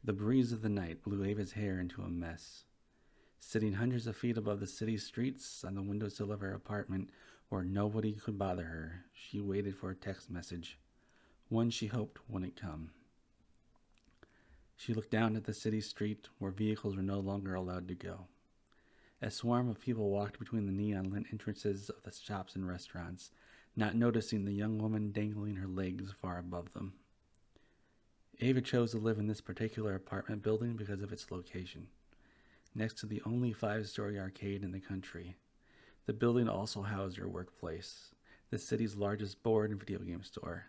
The breeze of the night blew Ava's hair into a mess. Sitting hundreds of feet above the city streets on the windowsill of her apartment where nobody could bother her, she waited for a text message, one she hoped wouldn't come. She looked down at the city street where vehicles were no longer allowed to go. A swarm of people walked between the neon-lit entrances of the shops and restaurants, not noticing the young woman dangling her legs far above them. Ava chose to live in this particular apartment building because of its location. Next to the only 5-story arcade in the country, the building also housed her workplace, the city's largest board and video game store,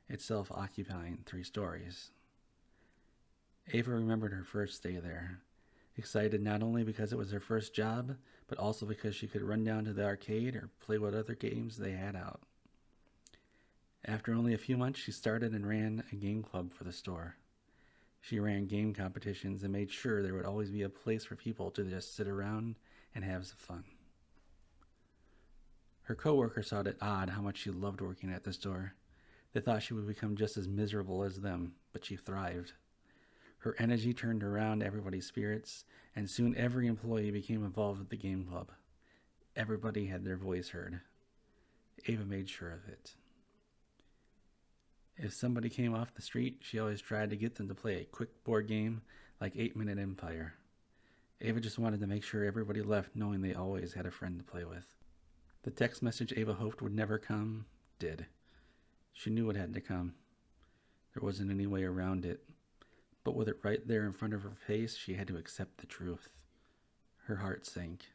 itself occupying 3 stories. Ava remembered her first day there, excited not only because it was her first job, but also because she could run down to the arcade or play what other games they had out. After only a few months, she started and ran a game club for the store. She ran game competitions and made sure there would always be a place for people to just sit around and have some fun. Her coworkers thought it odd how much she loved working at the store. They thought she would become just as miserable as them, but she thrived. Her energy turned around everybody's spirits, and soon every employee became involved with the game club. Everybody had their voice heard. Ava made sure of it. If somebody came off the street, she always tried to get them to play a quick board game like 8-Minute Empire. Ava just wanted to make sure everybody left knowing they always had a friend to play with. The text message Ava hoped would never come did. She knew it had to come. There wasn't any way around it. But with it right there in front of her face, she had to accept the truth. Her heart sank.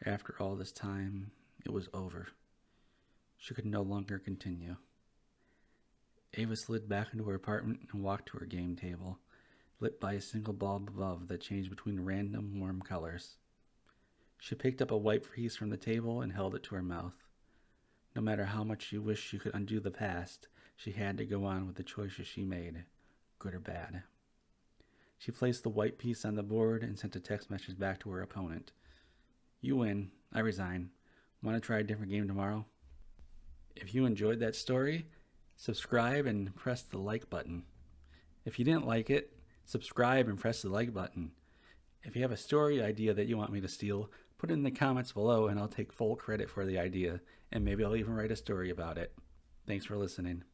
After all this time, it was over. She could no longer continue. Ava slid back into her apartment and walked to her game table, lit by a single bulb above that changed between random warm colors. She picked up a white piece from the table and held it to her mouth. No matter how much she wished she could undo the past, she had to go on with the choices she made, good or bad. She placed the white piece on the board and sent a text message back to her opponent. You win. I resign. Want to try a different game tomorrow? If you enjoyed that story, subscribe and press the like button. If you didn't like it, subscribe and press the like button. If you have a story idea that you want me to steal, put it in the comments below and I'll take full credit for the idea, and maybe I'll even write a story about it. Thanks for listening.